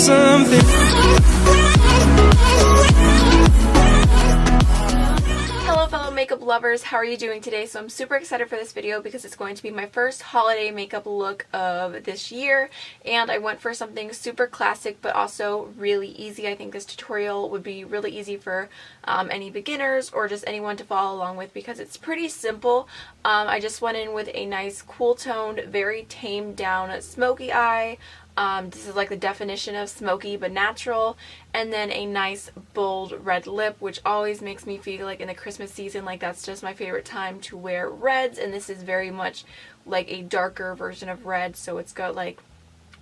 something. Hello fellow makeup lovers, how are you doing today? So I'm super excited for this video because it's going to be my first holiday makeup look of this year, and I went for something super classic but also really easy. I think this tutorial would be really easy for any beginners or just anyone to follow along with because it's pretty simple. I just went in with a nice cool toned, very tamed down smoky eye. This is like the definition of smoky but natural, and then a nice bold red lip, which always makes me feel like in the Christmas season, like that's just my favorite time to wear reds, and this is very much like a darker version of red, so it's got like,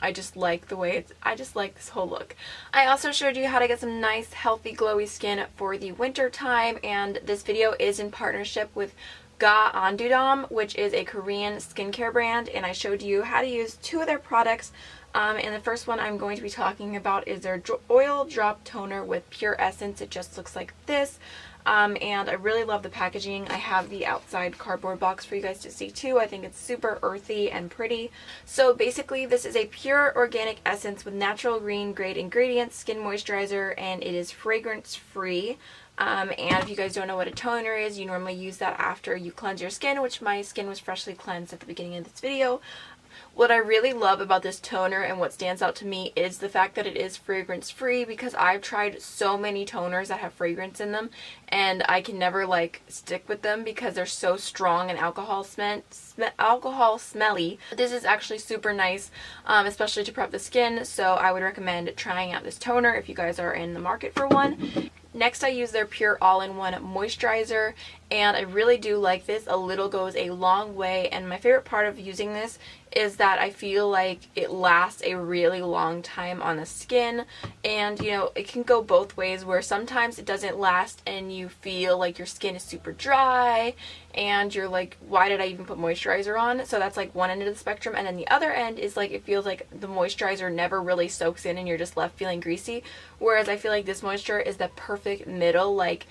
I just like the way it's, I just like this whole look. I also showed you how to get some nice healthy glowy skin for the winter time, and this video is in partnership with Ga Andudam, which is a Korean skincare brand, and I showed you how to use two of their products. And the first one I'm going to be talking about is their oil drop toner with pure essence. It just looks like this, and I really love the packaging. I have the outside cardboard box for you guys to see too. I think it's super earthy and pretty. So basically this is a pure organic essence with natural green grade ingredients, skin moisturizer, and it is fragrance free. And if you guys don't know what a toner is, you normally use that after you cleanse your skin, which my skin was freshly cleansed at the beginning of this video. What I really love about this toner and what stands out to me is the fact that it is fragrance free, because I've tried so many toners that have fragrance in them and I can never like stick with them because they're so strong and alcohol smelly. This is actually super nice, especially to prep the skin, so I would recommend trying out this toner if you guys are in the market for one. Next I use their Pure All-in-One Moisturizer, and I really do like this. A little goes a long way, and my favorite part of using this is that I feel like it lasts a really long time on the skin, and you know, it can go both ways where sometimes it doesn't last and you feel like your skin is super dry and you're like, why did I even put moisturizer on? So that's like one end of the spectrum, and then the other end is like it feels like the moisturizer never really soaks in and you're just left feeling greasy, whereas I feel like this moisture is the perfect middle. Like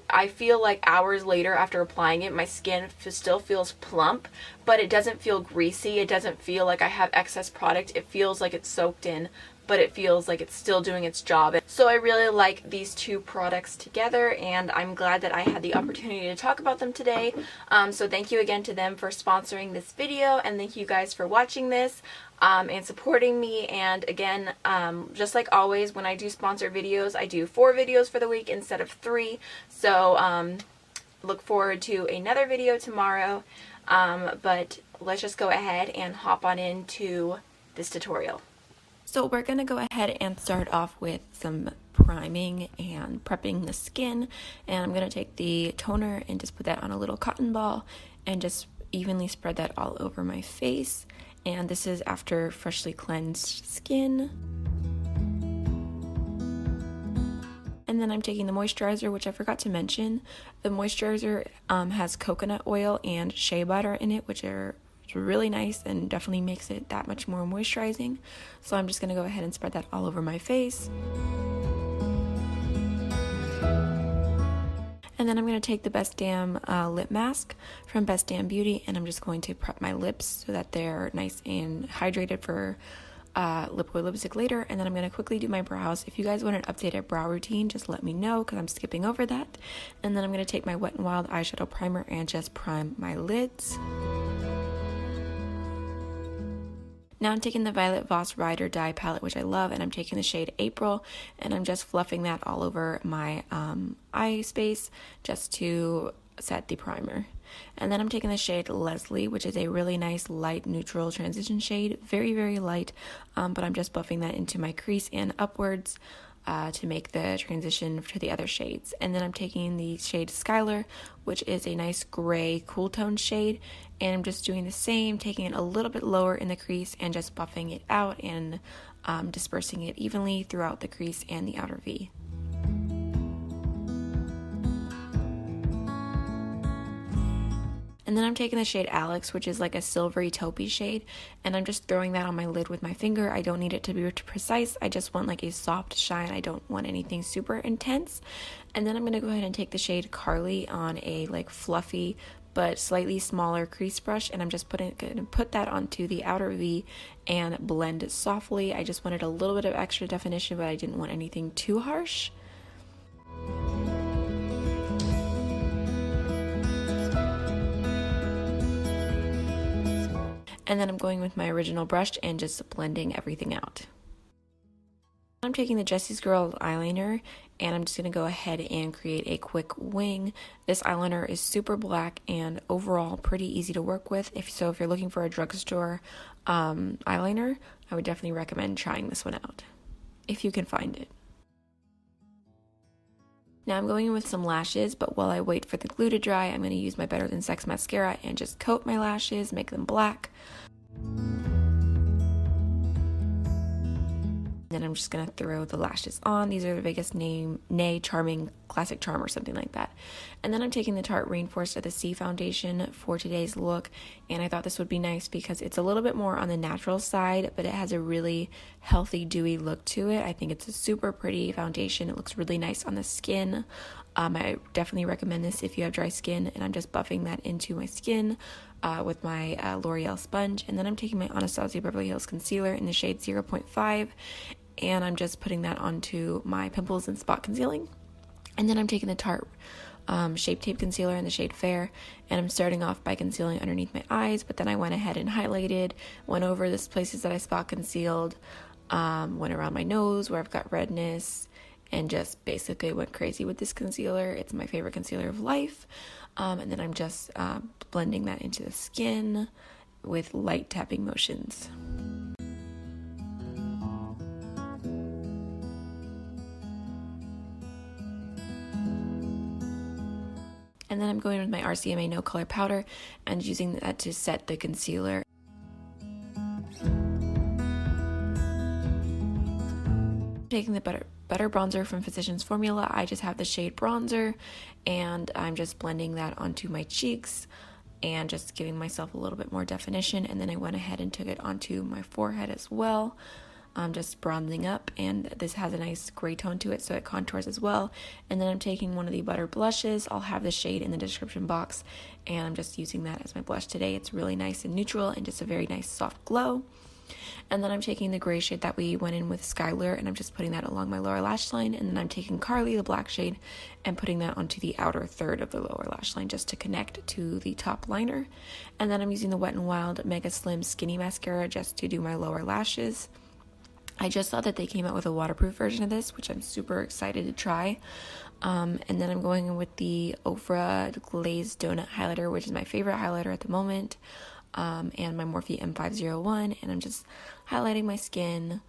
I feel like hours later after applying it, my skin still feels plump, but it doesn't feel greasy. It doesn't feel like I have excess product. It feels like it's soaked in, but it feels like it's still doing its job. So I really like these two products together, and I'm glad that I had the opportunity to talk about them today. So thank you again to them for sponsoring this video, and thank you guys for watching this and supporting me. And again, just like always, when I do sponsor videos, I do 4 videos for the week instead of 3. So look forward to another video tomorrow. But let's just go ahead and hop on into this tutorial. So we're going to go ahead and start off with some priming and prepping the skin, and I'm going to take the toner and just put that on a little cotton ball and just evenly spread that all over my face. And this is after freshly cleansed skin. And then I'm taking the moisturizer, which I forgot to mention. The moisturizer has coconut oil and shea butter in it, which are really nice and definitely makes it that much more moisturizing. So I'm just going to go ahead and spread that all over my face. And then I'm going to take the Best Damn lip mask from Best Damn Beauty, and I'm just going to prep my lips so that they're nice and hydrated for liquid lipstick later. And then I'm going to quickly do my brows. If you guys want an updated brow routine, just let me know because I'm skipping over that. And then I'm going to take my Wet n Wild eyeshadow primer and just prime my lids. Now I'm taking the Violet Voss Ride or Die palette, which I love, and I'm taking the shade April, and I'm just fluffing that all over my eye space just to set the primer. And then I'm taking the shade Leslie, which is a really nice light neutral transition shade, very, very light, but I'm just buffing that into my crease and upwards to make the transition to the other shades. And then I'm taking the shade Skylar, which is a nice gray cool tone shade, and I'm just doing the same, taking it a little bit lower in the crease and just buffing it out and dispersing it evenly throughout the crease and the outer V. And then I'm taking the shade Alex, which is like a silvery taupey shade, and I'm just throwing that on my lid with my finger. I don't need it to be precise. I just want like a soft shine. I don't want anything super intense. And then I'm going to go ahead and take the shade Carly on a like fluffy but slightly smaller crease brush, and I'm just going to put that onto the outer V and blend it softly. I just wanted a little bit of extra definition, but I didn't want anything too harsh. And then I'm going with my original brush and just blending everything out. I'm taking the Jessie's Girl eyeliner, and I'm just going to go ahead and create a quick wing. This eyeliner is super black and overall pretty easy to work with. If you're looking for a drugstore eyeliner, I would definitely recommend trying this one out, if you can find it. Now I'm going in with some lashes, but while I wait for the glue to dry, I'm going to use my Better Than Sex mascara and just coat my lashes, make them black. Then I'm just going to throw the lashes on. These are the biggest name, Charming Classic Charm or something like that. And then I'm taking the Tarte Rainforest of the Sea foundation for today's look, and I thought this would be nice because it's a little bit more on the natural side, but it has a really healthy, dewy look to it. I think it's a super pretty foundation. It looks really nice on the skin. I definitely recommend this if you have dry skin, and I'm just buffing that into my skin with my L'Oreal sponge. And then I'm taking my Anastasia Beverly Hills concealer in the shade 0.5, and I'm just putting that onto my pimples and spot concealing. And then I'm taking the Tarte Shape Tape concealer in the shade Fair, and I'm starting off by concealing underneath my eyes, but then I went ahead and highlighted, went over the places that I spot concealed, went around my nose where I've got redness, and just basically went crazy with this concealer. It's my favorite concealer of life. And then I'm just blending that into the skin with light tapping motions. And then I'm going with my RCMA No Color Powder and using that to set the concealer. Taking the Butter Bronzer from Physicians Formula, I just have the shade Bronzer, and I'm just blending that onto my cheeks and just giving myself a little bit more definition. And then I went ahead and took it onto my forehead as well. I'm just bronzing up, and this has a nice gray tone to it, so it contours as well. And then I'm taking one of the Butter blushes. I'll have the shade in the description box, and I'm just using that as my blush today. It's really nice and neutral and just a very nice soft glow. And then I'm taking the gray shade that we went in with Skylar, and I'm just putting that along my lower lash line. And then I'm taking Carly, the black shade, and putting that onto the outer third of the lower lash line just to connect to the top liner. And then I'm using the Wet n Wild Megaslim Skinny Mascara just to do my lower lashes. I just saw that they came out with a waterproof version of this, which I'm super excited to try. And then I'm going in with the Ofra Glazed Donut Highlighter, which is my favorite highlighter at the moment, and my Morphe M501, and I'm just highlighting my skin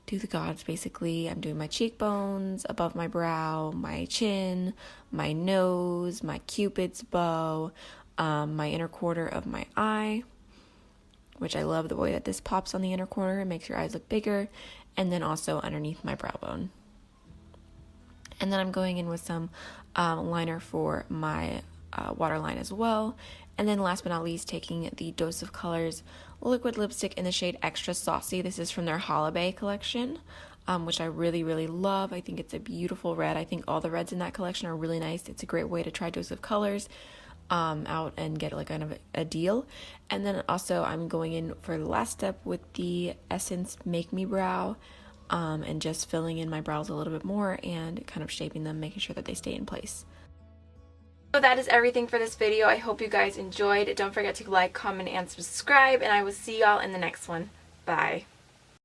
to the gods, basically. I'm doing my cheekbones, above my brow, my chin, my nose, my cupid's bow, my inner quarter of my eye, which I love the way that this pops on the inner corner. It makes your eyes look bigger. And then also underneath my brow bone. And then I'm going in with some liner for my waterline as well. And then last but not least, taking the Dose of Colors liquid lipstick in the shade Extra Saucy. This is from their Holiday collection, which I really, really love. I think it's a beautiful red. I think all the reds in that collection are really nice. It's a great way to try Dose of Colors out and get like kind of a deal. And then also I'm going in for the last step with the Essence Make Me Brow, and just filling in my brows a little bit more and kind of shaping them, making sure that they stay in place. So that is everything for this video. I hope you guys enjoyed. Don't forget to like, comment, and subscribe, and I will see y'all in the next one. Bye.